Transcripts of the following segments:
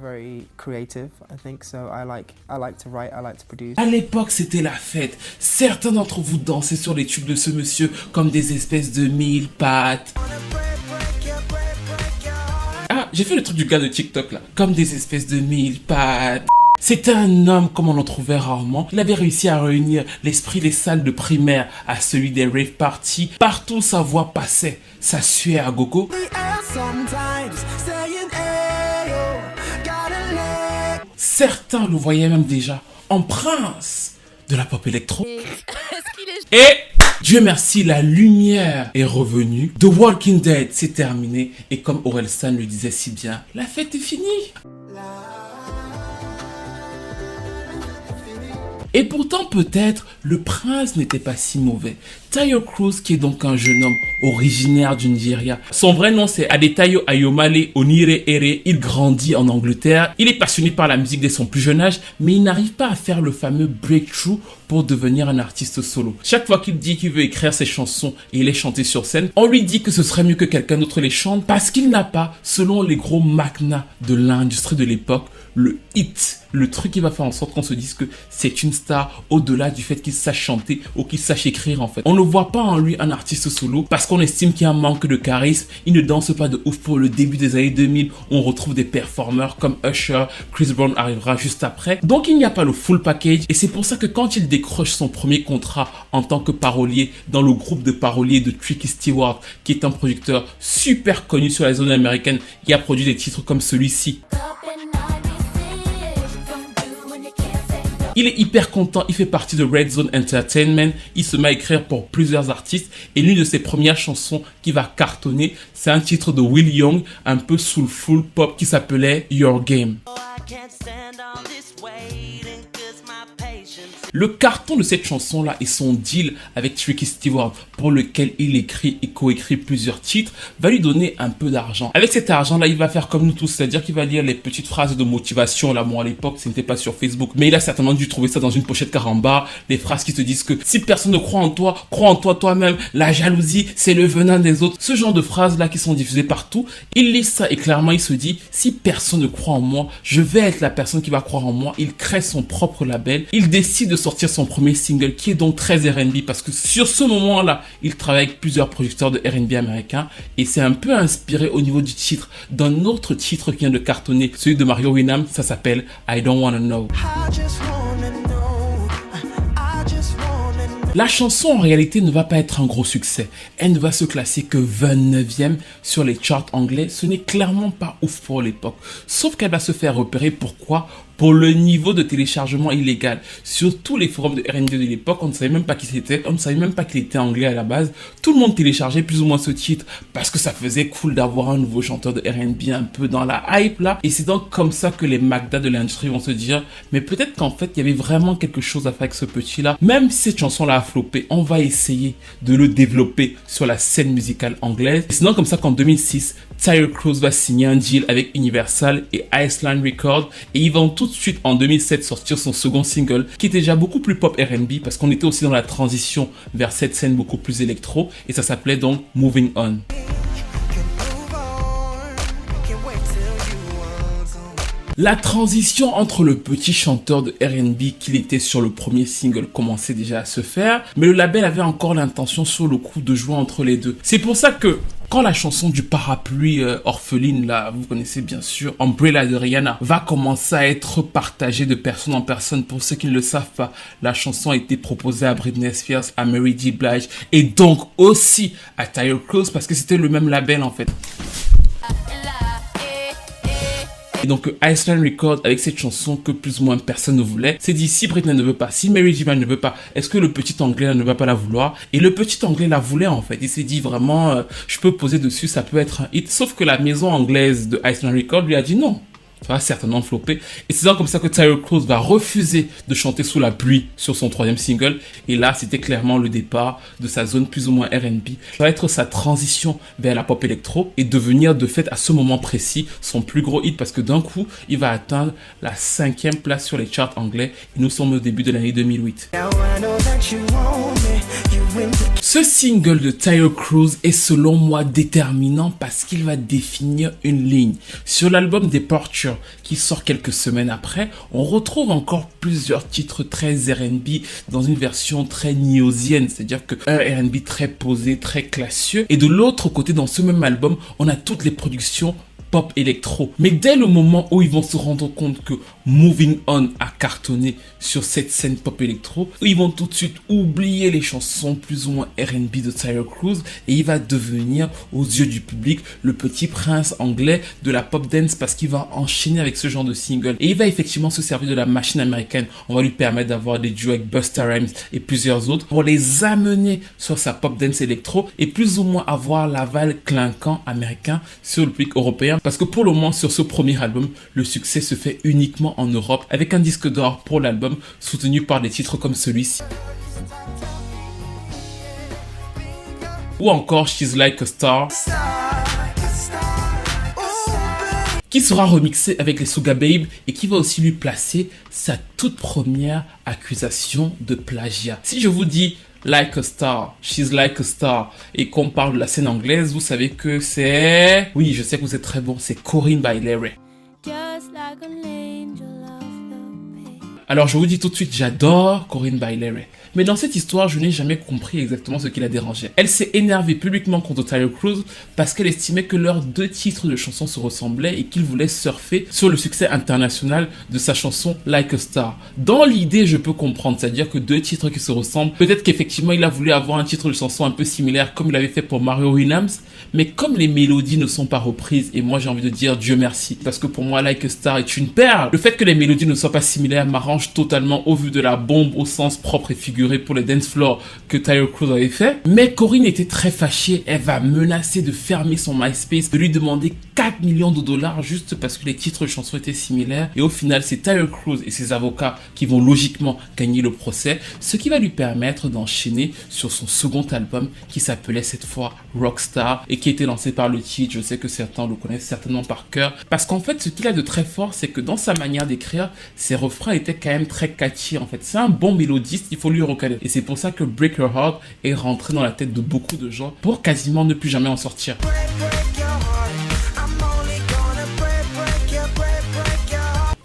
very creative, I think. So I like to write, I like to produce. À l'époque, c'était la fête. Certains d'entre vous dansaient sur les tubes de ce monsieur comme des espèces de mille pattes. Ah, j'ai fait le truc du gars de TikTok là. Comme des espèces de mille pattes. C'était un homme comme on en trouvait rarement. Il avait réussi à réunir l'esprit des salles de primaire à celui des rave parties. Partout sa voix passait, ça suait à gogo. Certains le voyaient même déjà en prince de la pop électro. Et Dieu merci, la lumière est revenue. The Walking Dead s'est terminé. Et comme Orelsan le disait si bien, la fête est finie. Et pourtant, peut-être, le prince n'était pas si mauvais. Tayo Cruz, qui est donc un jeune homme originaire du Nigeria. Son vrai nom, c'est Adetayo Ayomale Onire Ere. Il grandit en Angleterre. Il est passionné par la musique dès son plus jeune âge, mais il n'arrive pas à faire le fameux breakthrough pour devenir un artiste solo. Chaque fois qu'il dit qu'il veut écrire ses chansons et les chanter sur scène, on lui dit que ce serait mieux que quelqu'un d'autre les chante parce qu'il n'a pas, selon les gros magnats de l'industrie de l'époque, le hit, le truc qui va faire en sorte qu'on se dise que c'est une star au-delà du fait qu'il sache chanter ou qu'il sache écrire en fait. On ne voit pas en lui un artiste solo parce qu'on estime qu'il y a un manque de charisme. Il ne danse pas de ouf pour le début des années 2000 où on retrouve des performeurs comme Usher, Chris Brown arrivera juste après. Donc il n'y a pas le full package et c'est pour ça que quand il décroche son premier contrat en tant que parolier dans le groupe de paroliers de Tricky Stewart, qui est un producteur super connu sur la zone américaine, qui a produit des titres comme celui-ci. Il est hyper content, il fait partie de Red Zone Entertainment, il se met à écrire pour plusieurs artistes et l'une de ses premières chansons qui va cartonner, c'est un titre de Will Young, un peu soulful pop qui s'appelait Your Game. Le carton de cette chanson-là et son deal avec Tricky Stewart, pour lequel il écrit et coécrit plusieurs titres, va lui donner un peu d'argent. Avec cet argent-là, il va faire comme nous tous, c'est-à-dire qu'il va lire les petites phrases de motivation. Là, bon, à l'époque, ce n'était pas sur Facebook, mais il a certainement dû trouver ça dans une pochette Caramba, les phrases qui te disent que si personne ne croit en toi toi-même, la jalousie, c'est le venin des autres. Ce genre de phrases-là qui sont diffusées partout, il lit ça et clairement, il se dit, si personne ne croit en moi, je vais être la personne qui va croire en moi. Il crée son propre label, il décide de sortir son premier single qui est donc très R&B parce que sur ce moment-là, il travaille avec plusieurs producteurs de R&B américains et c'est un peu inspiré au niveau du titre d'un autre titre qui vient de cartonner, celui de Mario Winans, ça s'appelle I Don't Wanna Know. La chanson en réalité ne va pas être un gros succès. Elle ne va se classer que 29e sur les charts anglais. Ce n'est clairement pas ouf pour l'époque. Sauf qu'elle va se faire repérer. Pourquoi ? Pour le niveau de téléchargement illégal. Sur tous les forums de R&B de l'époque, on ne savait même pas qui c'était. On ne savait même pas qu'il était anglais à la base. Tout le monde téléchargeait plus ou moins ce titre parce que ça faisait cool d'avoir un nouveau chanteur de R&B un peu dans la hype là. Et c'est donc comme ça que les magdas de l'industrie vont se dire mais peut-être qu'en fait il y avait vraiment quelque chose à faire avec ce petit là. Même si cette chanson là a floppé, on va essayer de le développer sur la scène musicale anglaise. Et c'est donc comme ça qu'en 2006, Tayo Cruz va signer un deal avec Universal et Island Records et ils vont tout de suite en 2007 sortir son second single qui était déjà beaucoup plus pop R&B parce qu'on était aussi dans la transition vers cette scène beaucoup plus électro et ça s'appelait donc Moving On. La transition entre le petit chanteur de R&B qu'il était sur le premier single commençait déjà à se faire, mais le label avait encore l'intention sur le coup de jouer entre les deux. C'est pour ça que quand la chanson du parapluie orpheline, là, vous connaissez bien sûr, Umbrella de Rihanna, va commencer à être partagée de personne en personne, pour ceux qui ne le savent pas, la chanson a été proposée à Britney Spears, à Mary J. Blige, et donc aussi à Tayo Cruz, parce que c'était le même label en fait. Et donc Island Records avec cette chanson que plus ou moins personne ne voulait, s'est dit si Britney ne veut pas, si Mary J. Blige ne veut pas, est-ce que le petit anglais ne va pas la vouloir? Et le petit anglais la voulait en fait, il s'est dit vraiment je peux poser dessus, ça peut être un hit, sauf que la maison anglaise de Island Records lui a dit non. Ça va certainement flopper. Et c'est donc comme ça que Tayo Cruz va refuser de chanter sous la pluie sur son troisième single. Et là, c'était clairement le départ de sa zone plus ou moins R&B. Ça va être sa transition vers la pop électro et devenir de fait à ce moment précis son plus gros hit parce que d'un coup, il va atteindre la 5e place sur les charts anglais. Et nous sommes au début de l'année 2008. Ce single de Taio Cruz est selon moi déterminant parce qu'il va définir une ligne. Sur l'album Departure, qui sort quelques semaines après, on retrouve encore plusieurs titres très R&B dans une version très newsienne, c'est-à-dire que un R&B très posé, très classieux. Et de l'autre côté, dans ce même album, on a toutes les productions pop électro. Mais dès le moment où ils vont se rendre compte que Moving On a cartonné sur cette scène pop électro, ils vont tout de suite oublier les chansons plus ou moins R&B de Taio Cruz et il va devenir, aux yeux du public, le petit prince anglais de la pop dance parce qu'il va enchaîner avec ce genre de single. Et il va effectivement se servir de la machine américaine. On va lui permettre d'avoir des duos avec Busta Rhymes et plusieurs autres pour les amener sur sa pop dance électro et plus ou moins avoir l'aval clinquant américain sur le public européen. Parce que pour le moment, sur ce premier album, le succès se fait uniquement en Europe avec un disque d'or pour l'album soutenu par des titres comme celui-ci. Ou encore She's Like a Star, qui sera remixé avec les Suga Babe et qui va aussi lui placer sa toute première accusation de plagiat. Si je vous dis Like a Star, She's Like a Star, et qu'on parle de la scène anglaise, vous savez que c'est... Oui, je sais que vous êtes très bon, c'est Corinne Bailey. Alors je vous dis tout de suite, j'adore Corinne Bailey. Mais dans cette histoire, je n'ai jamais compris exactement ce qui la dérangeait. Elle s'est énervée publiquement contre Taio Cruz parce qu'elle estimait que leurs deux titres de chansons se ressemblaient et qu'il voulait surfer sur le succès international de sa chanson Like a Star. Dans l'idée, je peux comprendre, c'est-à-dire que deux titres qui se ressemblent, peut-être qu'effectivement il a voulu avoir un titre de chanson un peu similaire comme il avait fait pour Mario Winans, mais comme les mélodies ne sont pas reprises, et moi j'ai envie de dire Dieu merci, parce que pour moi Like a Star est une perle. Le fait que les mélodies ne soient pas similaires m'arrange totalement au vu de la bombe au sens propre et figuré pour les dance floors que Taio Cruz avait fait. Mais Corinne était très fâchée, elle va menacer de fermer son MySpace, de lui demander 4 millions de dollars juste parce que les titres de chansons étaient similaires. Et au final, c'est Taio Cruz et ses avocats qui vont logiquement gagner le procès, ce qui va lui permettre d'enchaîner sur son second album qui s'appelait cette fois Rockstar et qui était lancé par le titre. Je sais que certains le connaissent certainement par cœur parce qu'en fait, ce qu'il a de très fort, c'est que dans sa manière d'écrire, ses refrains étaient quand même très catchy en fait. C'est un bon mélodiste, il faut lui reconnaître. Et c'est pour ça que Break Your Heart est rentré dans la tête de beaucoup de gens pour quasiment ne plus jamais en sortir.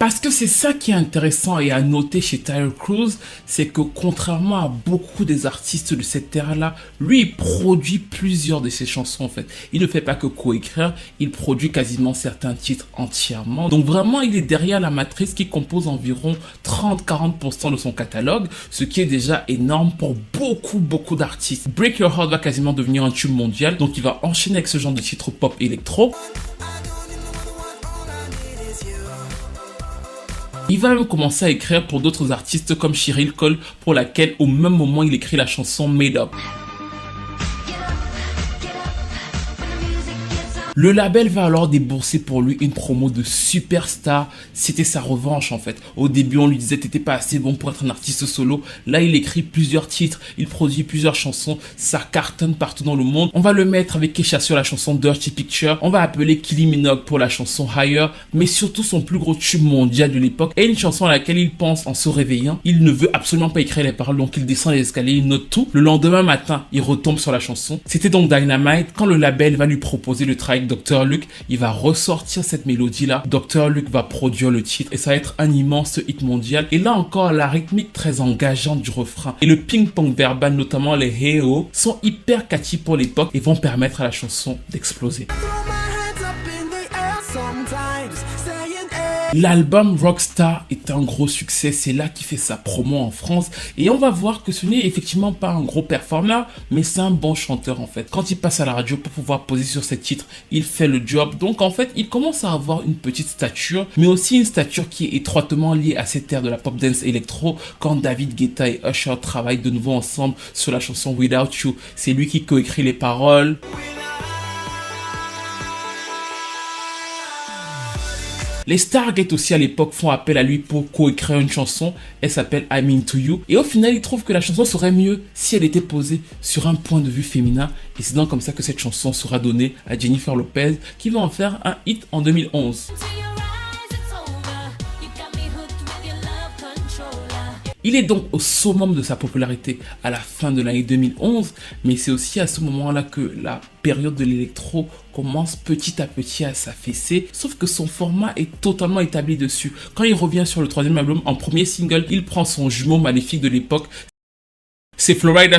Parce que c'est ça qui est intéressant et à noter chez Taio Cruz, c'est que contrairement à beaucoup des artistes de cette ère-là, lui il produit plusieurs de ses chansons en fait. Il ne fait pas que coécrire, il produit quasiment certains titres entièrement. Donc vraiment il est derrière la matrice qui compose environ 30-40% de son catalogue, ce qui est déjà énorme pour beaucoup d'artistes. Break Your Heart va quasiment devenir un tube mondial, donc il va enchaîner avec ce genre de titres pop électro. Il va même commencer à écrire pour d'autres artistes comme Cheryl Cole, pour laquelle au même moment il écrit la chanson Made Up. Le label va alors débourser pour lui une promo de superstar. C'était sa revanche en fait. Au début on lui disait t'étais pas assez bon pour être un artiste solo. Là il écrit plusieurs titres, il produit plusieurs chansons, ça cartonne partout dans le monde. On va le mettre avec Kesha sur la chanson Dirty Picture. On va appeler Kylie Minogue pour la chanson Higher. Mais surtout son plus gros tube mondial de l'époque est une chanson à laquelle il pense en se réveillant. Il ne veut absolument pas écrire les paroles, donc il descend les escaliers, il note tout. Le lendemain matin il retombe sur la chanson. C'était donc Dynamite. Quand le label va lui proposer le travail Dr. Luke, il va ressortir cette mélodie là. Dr. Luke va produire le titre et ça va être un immense hit mondial. Et là encore, la rythmique très engageante du refrain et le ping-pong verbal, notamment les hey-oh, sont hyper catchy pour l'époque et vont permettre à la chanson d'exploser. L'album Rockstar est un gros succès, c'est là qu'il fait sa promo en France et on va voir que ce n'est effectivement pas un gros performeur, mais c'est un bon chanteur en fait. Quand il passe à la radio pour pouvoir poser sur ses titres, il fait le job. Donc en fait, il commence à avoir une petite stature, mais aussi une stature qui est étroitement liée à cette ère de la pop dance électro quand David Guetta et Usher travaillent de nouveau ensemble sur la chanson Without You. C'est lui qui coécrit les paroles. Les Stargate aussi à l'époque font appel à lui pour coécrire une chanson, elle s'appelle I'm Into You. Et au final, ils trouvent que la chanson serait mieux si elle était posée sur un point de vue féminin. Et c'est donc comme ça que cette chanson sera donnée à Jennifer Lopez, qui va en faire un hit en 2011. Il est donc au summum de sa popularité à la fin de l'année 2011, mais c'est aussi à ce moment-là que la période de l'électro commence petit à petit à s'affaisser, sauf que son format est totalement établi dessus. Quand il revient sur le troisième album, en premier single, il prend son jumeau maléfique de l'époque, c'est Florida.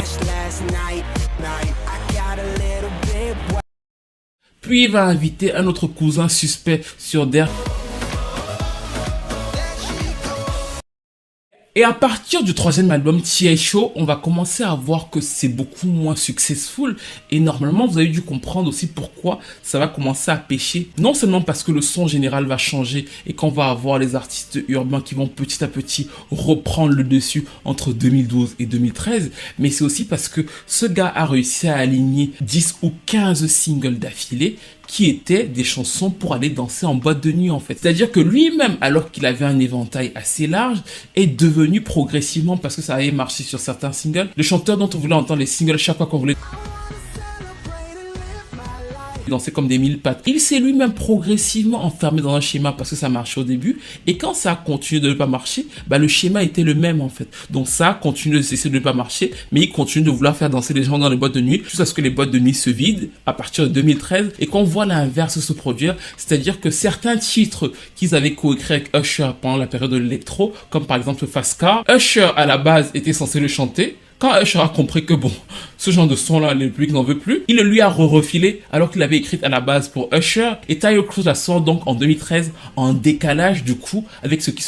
Puis il va inviter un autre cousin suspect sur Dare. Et à partir du troisième album, T.I. Show, on va commencer à voir que c'est beaucoup moins successful. Et normalement, vous avez dû comprendre aussi pourquoi ça va commencer à pêcher. Non seulement parce que le son général va changer et qu'on va avoir les artistes urbains qui vont petit à petit reprendre le dessus entre 2012 et 2013, mais c'est aussi parce que ce gars a réussi à aligner 10 ou 15 singles d'affilée qui étaient des chansons pour aller danser en boîte de nuit en fait. C'est-à-dire que lui-même, alors qu'il avait un éventail assez large, est devenu progressivement, parce que ça avait marché sur certains singles, le chanteur dont on voulait entendre les singles chaque fois qu'on voulait danser comme des mille pattes. Il s'est lui-même progressivement enfermé dans un schéma parce que ça marchait au début, et quand ça a continué de ne pas marcher, le schéma était le même en fait. Donc ça a continué de cesser de ne pas marcher, mais il continue de vouloir faire danser les gens dans les boîtes de nuit jusqu'à ce que les boîtes de nuit se vident à partir de 2013 et qu'on voit l'inverse se produire, c'est-à-dire que certains titres qu'ils avaient coécrits avec Usher pendant la période de l'électro, comme par exemple Fast Car, Usher à la base était censé le chanter. Quand Usher a compris que bon, ce genre de son-là, le public n'en veut plus, il le lui a refilé alors qu'il l'avait écrite à la base pour Usher. Et Taio Cruz la sort donc en 2013 en décalage du coup avec ce qui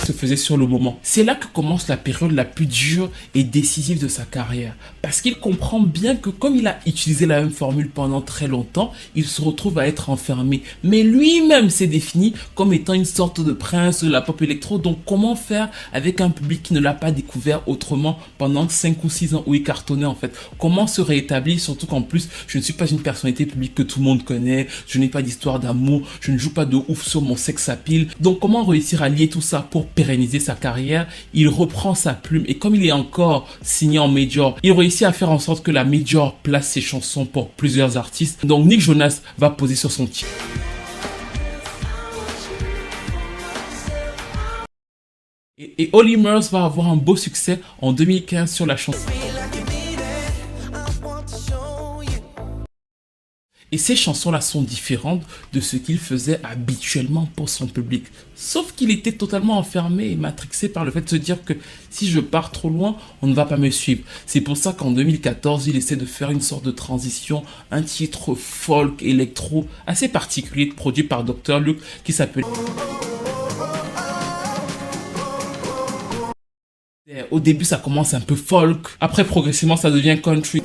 se faisait sur le moment. C'est là que commence la période la plus dure et décisive de sa carrière. Parce qu'il comprend bien que comme il a utilisé la même formule pendant très longtemps, il se retrouve à être enfermé. Mais lui-même s'est défini comme étant une sorte de prince de la pop électro. Donc comment faire avec un public qui ne l'a pas découvert autrement pendant 5 ou 6 ans où il cartonnait en fait? Comment se rétablir? Surtout qu'en plus, je ne suis pas une personnalité publique que tout le monde connaît. Je n'ai pas d'histoire d'amour. Je ne joue pas de ouf sur mon sex appeal. Donc comment réussir à lier tout ça pour pérenniser sa carrière? Il reprend sa plume et comme il est encore signé en major, il réussit à faire en sorte que la major place ses chansons pour plusieurs artistes. Donc Nick Jonas va poser sur son titre. Et Holly Murs va avoir un beau succès en 2015 sur la chanson. Et ces chansons-là sont différentes de ce qu'il faisait habituellement pour son public. Sauf qu'il était totalement enfermé et matrixé par le fait de se dire que si je pars trop loin, on ne va pas me suivre. C'est pour ça qu'en 2014, il essaie de faire une sorte de transition, un titre folk, électro, assez particulier, produit par Dr. Luke, qui s'appelle... Au début, ça commence un peu folk. Après, progressivement, ça devient country.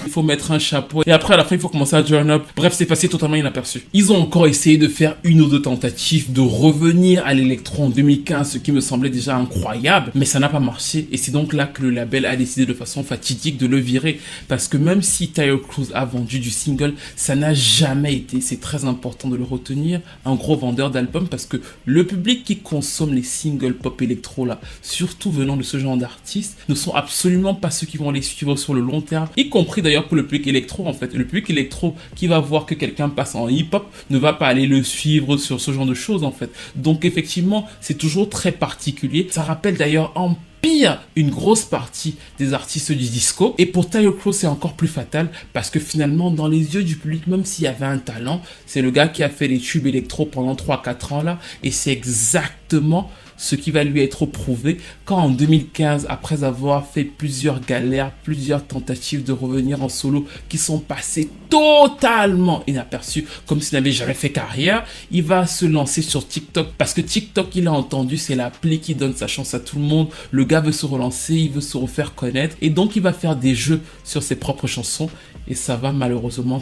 Il faut mettre un chapeau et après à la fin il faut commencer à turn up. Bref, c'est passé totalement inaperçu. Ils ont encore essayé de faire une ou deux tentatives de revenir à l'électro en 2015, ce qui me semblait déjà incroyable, mais ça n'a pas marché et c'est donc là que le label a décidé de façon fatidique de le virer, parce que même si Taio Cruz a vendu du single, ça n'a jamais été, c'est très important de le retenir, un gros vendeur d'albums, parce que le public qui consomme les singles pop électro là, surtout venant de ce genre d'artistes, ne sont absolument pas ceux qui vont les suivre sur le long terme, y compris d'ailleurs pour le public électro en fait. Le public électro qui va voir que quelqu'un passe en hip-hop ne va pas aller le suivre sur ce genre de choses en fait. Donc effectivement, c'est toujours très particulier. Ça rappelle d'ailleurs en pire une grosse partie des artistes du disco. Et pour Taio Cruz, c'est encore plus fatal parce que finalement, dans les yeux du public, même s'il y avait un talent, c'est le gars qui a fait les tubes électro pendant 3-4 ans là, et c'est exactement ce qui va lui être prouvé quand en 2015, après avoir fait plusieurs galères, plusieurs tentatives de revenir en solo qui sont passées totalement inaperçues, comme s'il n'avait jamais fait carrière, il va se lancer sur TikTok, parce que TikTok, il a entendu, c'est l'appli qui donne sa chance à tout le monde. Le gars veut se relancer, il veut se refaire connaître, et donc il va faire des jeux sur ses propres chansons, et ça va malheureusement...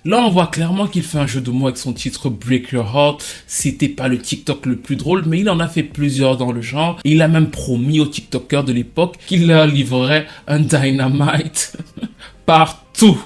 Là, on voit clairement qu'il fait un jeu de mots avec son titre Break Your Heart. C'était pas le TikTok le plus drôle, mais il en a fait plusieurs dans le genre. Il a même promis aux TikTokers de l'époque qu'il leur livrerait un dynamite partout.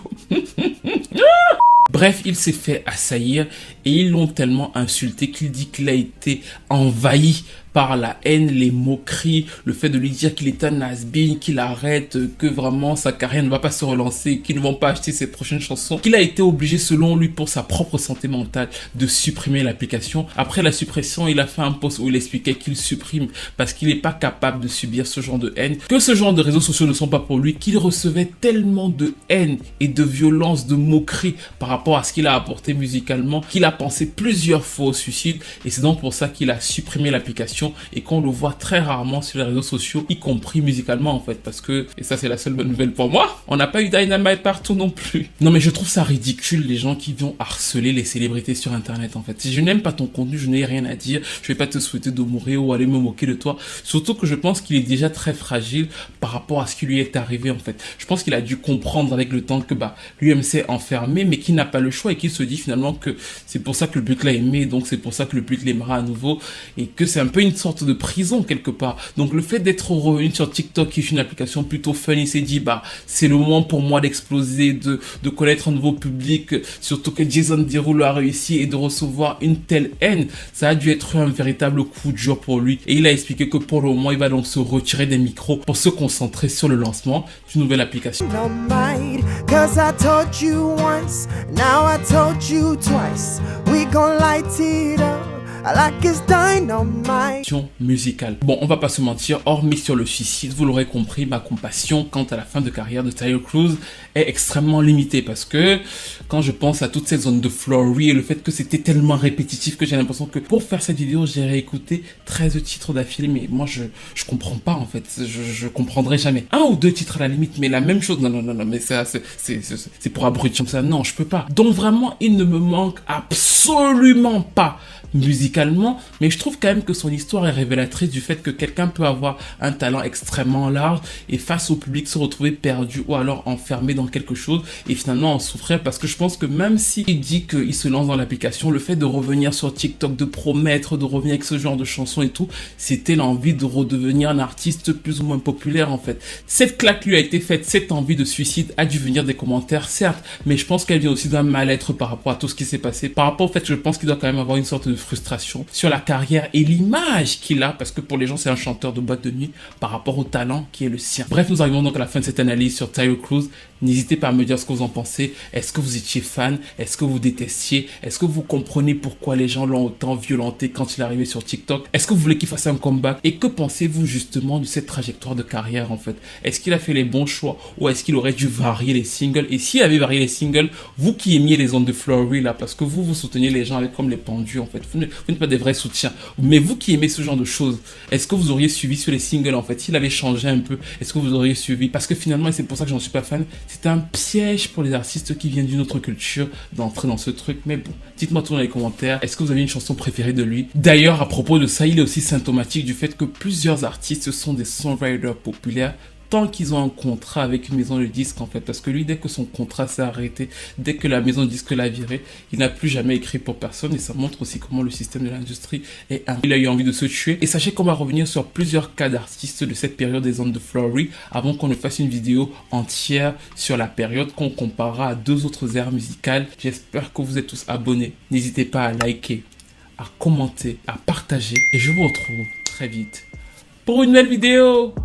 Bref. Bref, il s'est fait assaillir et ils l'ont tellement insulté qu'il dit qu'il a été envahi par la haine, les moqueries, le fait de lui dire qu'il est un has-been, qu'il arrête, que vraiment sa carrière ne va pas se relancer, qu'ils ne vont pas acheter ses prochaines chansons, qu'il a été obligé selon lui pour sa propre santé mentale de supprimer l'application. Après la suppression, il a fait un post où il expliquait qu'il supprime parce qu'il n'est pas capable de subir ce genre de haine, que ce genre de réseaux sociaux ne sont pas pour lui, qu'il recevait tellement de haine et de violence, de moqueries par rapport à ce qu'il a apporté musicalement, qu'il a pensé plusieurs fois au suicide et c'est donc pour ça qu'il a supprimé l'application et qu'on le voit très rarement sur les réseaux sociaux, y compris musicalement en fait, parce que, et ça c'est la seule bonne nouvelle pour moi, on n'a pas eu Dynamite partout non plus. Non mais je trouve ça ridicule les gens qui vont harceler les célébrités sur internet en fait. Si je n'aime pas ton contenu, je n'ai rien à dire, je vais pas te souhaiter de mourir ou aller me moquer de toi, surtout que je pense qu'il est déjà très fragile par rapport à ce qui lui est arrivé en fait. Je pense qu'il a dû comprendre avec le temps que l'UMC est enfermé mais qu'il n'a pas le choix et qu'il se dit finalement que c'est pour ça que le public l'a aimé, donc c'est pour ça que le public l'aimera à nouveau et que c'est un peu une sorte de prison quelque part. Donc le fait d'être revenu sur TikTok, qui est une application plutôt fun, il s'est dit c'est le moment pour moi d'exploser, de connaître un nouveau public, surtout que Jason Derulo a réussi et de recevoir une telle haine, ça a dû être un véritable coup dur pour lui et il a expliqué que pour le moment il va donc se retirer des micros pour se concentrer sur le lancement d'une nouvelle application. Musicale. Bon, on va pas se mentir, hormis sur le suicide, vous l'aurez compris, ma compassion quant à la fin de carrière de Taio Cruz est extrêmement limitée parce que quand je pense à toute cette zone de flurry et le fait que c'était tellement répétitif que j'ai l'impression que pour faire cette vidéo, j'ai réécouté 13 titres d'affilée, mais moi je comprends pas en fait, je comprendrai jamais. Un ou deux titres à la limite, mais la même chose, non, mais ça c'est pour abrutir comme ça, non, je peux pas. Donc vraiment, il ne me manque absolument pas musicalement, mais je trouve quand même que son histoire est révélatrice du fait que quelqu'un peut avoir un talent extrêmement large et face au public se retrouver perdu ou alors enfermé dans quelque chose et finalement en souffrir, parce que je pense que même s'il dit qu'il se lance dans l'application, le fait de revenir sur TikTok, de promettre de revenir avec ce genre de chansons et tout, c'était l'envie de redevenir un artiste plus ou moins populaire en fait. Cette claque lui a été faite, cette envie de suicide a dû venir des commentaires certes, mais je pense qu'elle vient aussi d'un mal-être par rapport à tout ce qui s'est passé, par rapport au fait que je pense qu'il doit quand même avoir une sorte de frustration sur la carrière et l'image qu'il a, parce que pour les gens c'est un chanteur de boîte de nuit par rapport au talent qui est le sien. Bref, nous arrivons donc à la fin de cette analyse sur Taio Cruz. N'hésitez pas à me dire ce que vous en pensez. Est-ce que vous étiez fan? Est-ce que vous détestiez? Est-ce que vous comprenez pourquoi les gens l'ont autant violenté quand il est arrivé sur TikTok? Est-ce que vous voulez qu'il fasse un comeback? Et que pensez-vous justement de cette trajectoire de carrière en fait? Est-ce qu'il a fait les bons choix ou est-ce qu'il aurait dû varier les singles? Et s'il avait varié les singles, vous qui aimiez les ondes de flurry là, parce que vous souteniez les gens avec comme les pendus en fait, vous n'êtes pas des vrais soutiens, mais vous qui aimez ce genre de choses, est-ce que vous auriez suivi sur les singles en fait? S'il avait changé un peu, est-ce que vous auriez suivi? Parce que finalement, et c'est pour ça que j'en suis pas fan, c'est un piège pour les artistes qui viennent d'une autre culture d'entrer dans ce truc. Mais bon, dites-moi tout dans les commentaires, est-ce que vous avez une chanson préférée de lui? D'ailleurs, à propos de ça, il est aussi symptomatique du fait que plusieurs artistes sont des songwriters populaires tant qu'ils ont un contrat avec une maison de disques en fait, parce que lui, dès que son contrat s'est arrêté, dès que la maison de disques l'a viré, il n'a plus jamais écrit pour personne et ça montre aussi comment le système de l'industrie est un. Il a eu envie de se tuer et sachez qu'on va revenir sur plusieurs cas d'artistes de cette période des ondes de flurry avant qu'on ne fasse une vidéo entière sur la période qu'on comparera à deux autres ères musicales. J'espère que vous êtes tous abonnés. N'hésitez pas à liker, à commenter, à partager et je vous retrouve très vite pour une nouvelle vidéo.